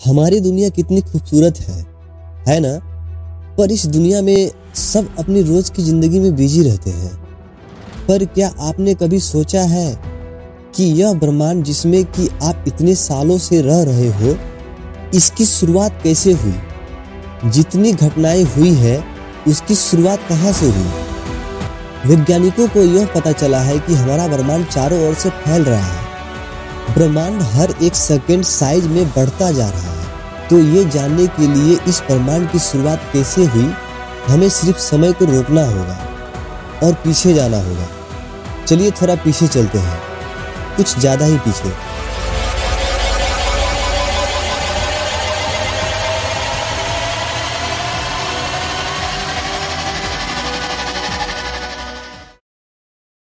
हमारी दुनिया कितनी खूबसूरत है ना। पर इस दुनिया में सब अपनी रोज की जिंदगी में बिजी रहते हैं। पर क्या आपने कभी सोचा है कि यह ब्रह्मांड जिसमें कि आप इतने सालों से रह रहे हो, इसकी शुरुआत कैसे हुई? जितनी घटनाएं हुई है उसकी शुरुआत कहाँ से हुई? वैज्ञानिकों को यह पता चला है कि हमारा ब्रह्मांड चारों ओर से फैल रहा है। ब्रह्मांड हर एक सेकंड साइज में बढ़ता जा रहा है। तो ये जानने के लिए इस ब्रह्मांड की शुरुआत कैसे हुई, हमें सिर्फ समय को रोकना होगा और पीछे जाना होगा। चलिए थोड़ा पीछे चलते हैं, कुछ ज्यादा ही पीछे।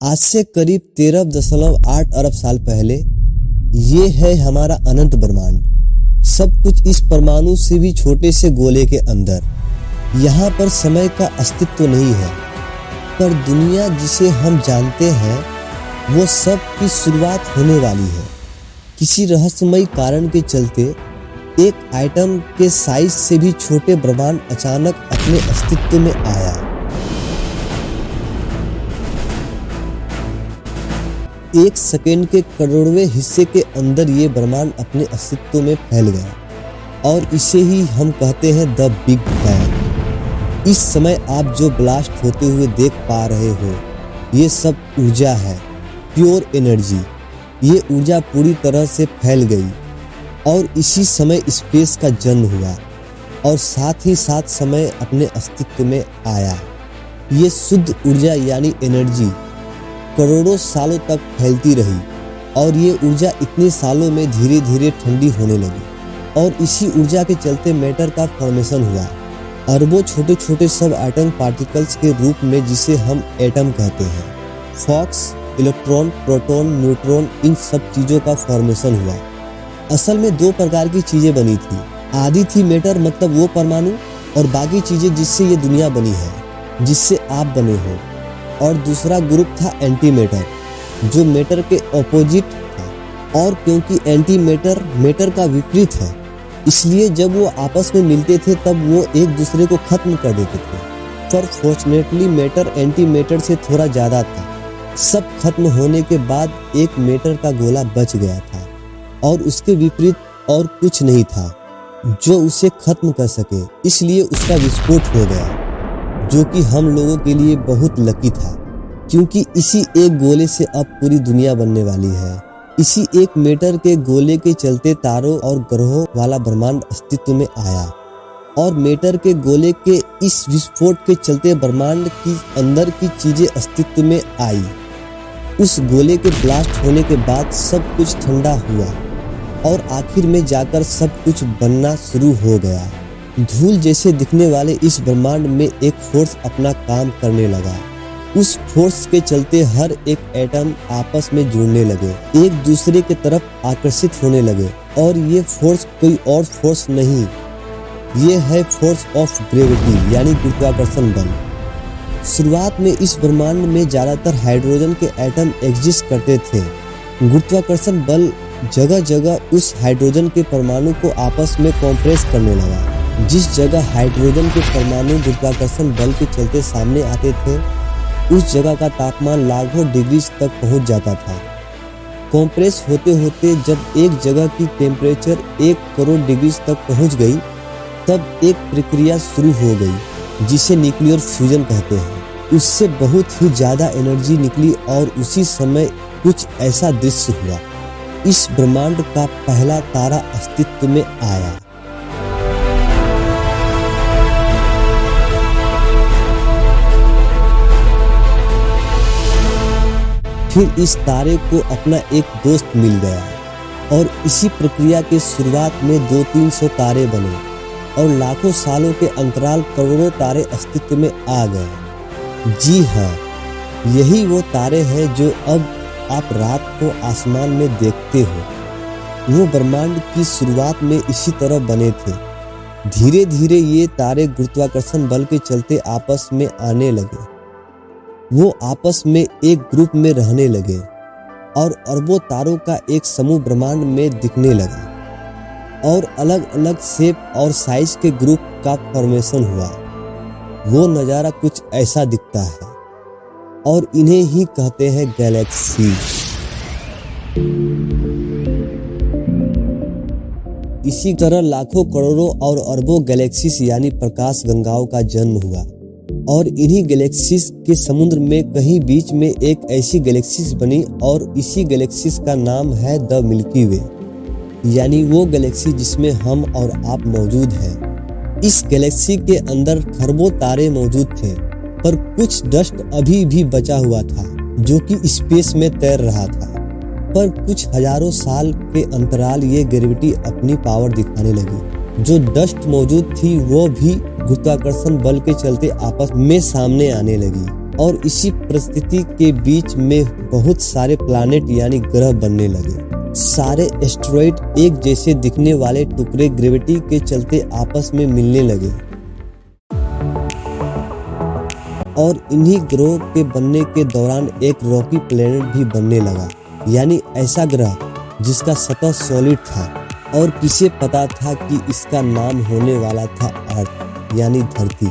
आज से करीब 13.8 अरब साल पहले ये है हमारा अनंत ब्रह्मांड। सब कुछ इस परमाणु से भी छोटे से गोले के अंदर। यहाँ पर समय का अस्तित्व नहीं है, पर दुनिया जिसे हम जानते हैं वो सब की शुरुआत होने वाली है। किसी रहस्यमयी कारण के चलते एक आइटम के साइज से भी छोटे ब्रह्मांड अचानक अपने अस्तित्व में आया। एक सेकेंड के करोड़वें हिस्से के अंदर ये ब्रह्मांड अपने अस्तित्व में फैल गया और इसे ही हम कहते हैं द बिग बैंग। इस समय आप जो ब्लास्ट होते हुए देख पा रहे हो, ये सब ऊर्जा है, प्योर एनर्जी। ये ऊर्जा पूरी तरह से फैल गई और इसी समय स्पेस का जन्म हुआ और साथ ही साथ समय अपने अस्तित्व में आया। ये शुद्ध ऊर्जा यानी एनर्जी करोड़ों सालों तक फैलती रही और ये ऊर्जा इतने सालों में धीरे धीरे ठंडी होने लगी और इसी ऊर्जा के चलते मैटर का फॉर्मेशन हुआ। अरबों छोटे छोटे सब एटम पार्टिकल्स के रूप में, जिसे हम एटम कहते हैं। फॉक्स, इलेक्ट्रॉन, प्रोटॉन, न्यूट्रॉन, इन सब चीज़ों का फॉर्मेशन हुआ। असल में दो प्रकार की चीज़ें बनी थी। आधी थी मैटर, मतलब वो परमाणु, और बाकी चीज़ें जिससे ये दुनिया बनी है, जिससे आप बने हो। और दूसरा ग्रुप था एंटी मैटर, जो मैटर के ऑपोजिट था। और क्योंकि एंटी मैटर मैटर का विपरीत है, इसलिए जब वो आपस में मिलते थे तब वो एक दूसरे को खत्म कर देते थे। पर फॉर्चुनेटली मैटर एंटी मैटर से थोड़ा ज़्यादा था। सब खत्म होने के बाद एक मैटर का गोला बच गया था और उसके विपरीत और कुछ नहीं था जो उसे खत्म कर सके, इसलिए उसका विस्फोट हो गया, जो कि हम लोगों के लिए बहुत लकी था, क्योंकि इसी एक गोले से अब पूरी दुनिया बनने वाली है। इसी एक मैटर के गोले के चलते तारों और ग्रहों वाला ब्रह्मांड अस्तित्व में आया और मैटर के गोले के इस विस्फोट के चलते ब्रह्मांड की अंदर की चीजें अस्तित्व में आई। उस गोले के ब्लास्ट होने के बाद सब कुछ ठंडा हुआ और आखिर में जाकर सब कुछ बनना शुरू हो गया। धूल जैसे दिखने वाले इस ब्रह्मांड में एक फोर्स अपना काम करने लगा। उस फोर्स के चलते हर एक एटम आपस में जुड़ने लगे, एक दूसरे की तरफ आकर्षित होने लगे। और ये फोर्स कोई और फोर्स नहीं, ये है फोर्स ऑफ ग्रेविटी यानी गुरुत्वाकर्षण बल। शुरुआत में इस ब्रह्मांड में ज्यादातर हाइड्रोजन के एटम एग्जिस्ट करते थे। गुरुत्वाकर्षण बल जगह जगह उस हाइड्रोजन के परमाणु को आपस में कॉम्प्रेस करने लगा। जिस जगह हाइड्रोजन के परमाणु गुरुत्वाकर्षण बल के चलते सामने आते थे, उस जगह का तापमान लाखों डिग्री तक पहुंच जाता था। कॉम्प्रेस होते होते जब एक जगह की टेम्परेचर 1 करोड़ डिग्री तक पहुंच गई, तब एक प्रक्रिया शुरू हो गई जिसे न्यूक्लियर फ्यूजन कहते हैं। उससे बहुत ही ज़्यादा एनर्जी निकली और उसी समय कुछ ऐसा दृश्य हुआ। इस ब्रह्मांड का पहला तारा अस्तित्व में आया। फिर इस तारे को अपना एक दोस्त मिल गया और इसी प्रक्रिया के शुरुआत में 200-300 तारे बने और लाखों सालों के अंतराल करोड़ों तारे अस्तित्व में आ गए। जी हाँ, यही वो तारे हैं जो अब आप रात को आसमान में देखते हो। वो ब्रह्मांड की शुरुआत में इसी तरह बने थे। धीरे धीरे ये तारे गुरुत्वाकर्षण बल के चलते आपस में आने लगे। वो आपस में एक ग्रुप में रहने लगे और अरबों तारों का एक समूह ब्रह्मांड में दिखने लगा। और अलग अलग शेप और साइज के ग्रुप का फॉर्मेशन हुआ। वो नज़ारा कुछ ऐसा दिखता है और इन्हें ही कहते हैं गैलेक्सी। इसी तरह लाखों करोड़ों और अरबों गैलेक्सीज यानी प्रकाश गंगाओं का जन्म हुआ और इन्हीं गैलेक्सीज के समुद्र में कहीं बीच में एक ऐसी गैलेक्सीज बनी और इसी गैलेक्सीज का नाम है द मिल्की वे, यानी वो गैलेक्सी जिसमें हम और आप मौजूद हैं। इस गैलेक्सी के अंदर खरबों तारे मौजूद थे, पर कुछ डस्ट अभी भी बचा हुआ था जो कि स्पेस में तैर रहा था। पर कुछ हजारों साल के अंतराल ये ग्रेविटी अपनी पावर दिखाने लगी। जो डस्ट मौजूद थी वो भी गुरुत्वाकर्षण बल के चलते आपस में सामने आने लगी और इसी परिस्थिति के बीच में बहुत सारे प्लैनेट यानी ग्रह बनने लगे। सारे एस्टेरॉइड एक जैसे दिखने वाले टुकड़े ग्रेविटी के चलते आपस में मिलने लगे और इन्हीं ग्रहों के बनने के दौरान एक रॉकी प्लैनेट भी बनने लगा, यानी ऐसा ग्रह जिसका सतह सॉलिड था और किसे पता था कि इसका नाम होने वाला था अर्थ यानी धरती,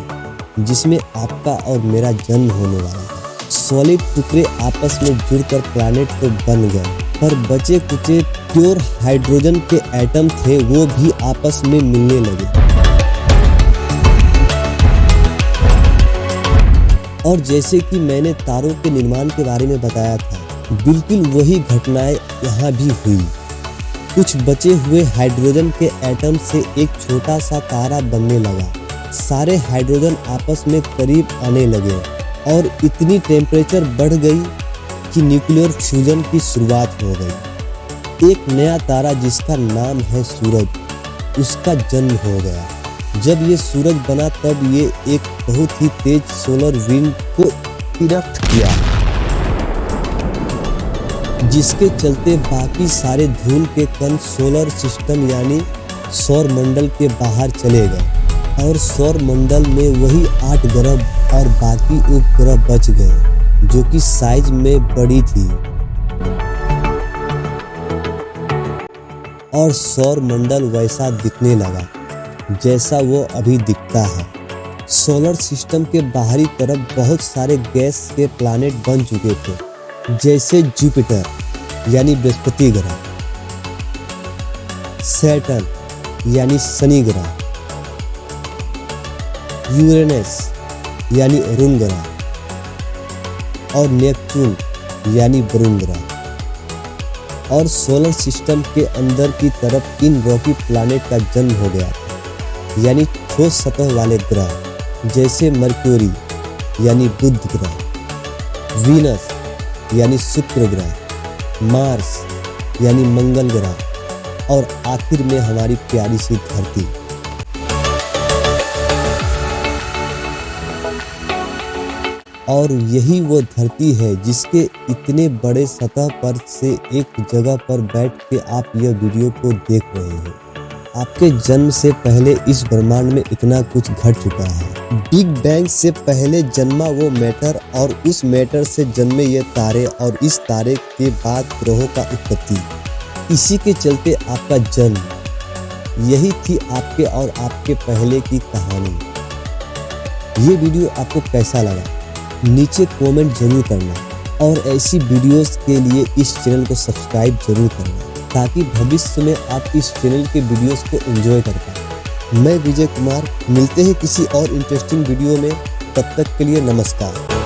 जिसमें आपका और मेरा जन्म होने वाला था। सॉलिड टुकड़े आपस में जुड़कर प्लैनेट तो बन गए, पर बचे कुचे प्योर हाइड्रोजन के एटम थे वो भी आपस में मिलने लगे। और जैसे कि मैंने तारों के निर्माण के बारे में बताया था, बिल्कुल वही घटनाएं यहाँ भी हुई। कुछ बचे हुए हाइड्रोजन के एटम से एक छोटा सा तारा बनने लगा। सारे हाइड्रोजन आपस में करीब आने लगे और इतनी टेम्परेचर बढ़ गई कि न्यूक्लियर फ्यूजन की शुरुआत हो गई। एक नया तारा जिसका नाम है सूरज, उसका जन्म हो गया। जब ये सूरज बना तब ये एक बहुत ही तेज सोलर विंड को इरप्ट किया, जिसके चलते बाकी सारे धूल के कण सोलर सिस्टम यानी सौर मंडल के बाहर चले गए और सौर मंडल में वही 8 ग्रह और बाकी उपग्रह बच गए जो कि साइज में बड़ी थी और सौर मंडल वैसा दिखने लगा जैसा वो अभी दिखता है। सोलर सिस्टम के बाहरी तरफ बहुत सारे गैस के प्लैनेट बन चुके थे, जैसे जुपिटर यानी बृहस्पति ग्रह, सैटर्न यानी शनि ग्रह, यूरेनस यानी अरुण ग्रह और नेपच्यून यानी वरुण ग्रह। और सोलर सिस्टम के अंदर की तरफ इन रॉकी प्लैनेट का जन्म हो गया था, यानी ठोस सतह वाले ग्रह जैसे मरक्यूरी यानी बुध ग्रह, वीनस यानी शुक्र ग्रह, मार्स यानी मंगल ग्रह और आखिर में हमारी प्यारी सी धरती। और यही वो धरती है जिसके इतने बड़े सतह पर से एक जगह पर बैठ के आप यह वीडियो को देख रहे हैं। आपके जन्म से पहले इस ब्रह्मांड में इतना कुछ घट चुका है। बिग बैंग से पहले जन्मा वो मैटर और उस मैटर से जन्मे ये तारे और इस तारे के बाद ग्रहों का उत्पत्ति। इसी के चलते आपका जन्म। यही थी आपके और आपके पहले की कहानी। ये वीडियो आपको कैसा लगा नीचे कमेंट जरूर करना और ऐसी वीडियोस के लिए इस चैनल को सब्सक्राइब जरूर करना ताकि भविष्य में आप इस चैनल के वीडियोस को एंजॉय कर पाएं। मैं विजय कुमार, मिलते हैं किसी और इंटरेस्टिंग वीडियो में। तब तक के लिए नमस्कार।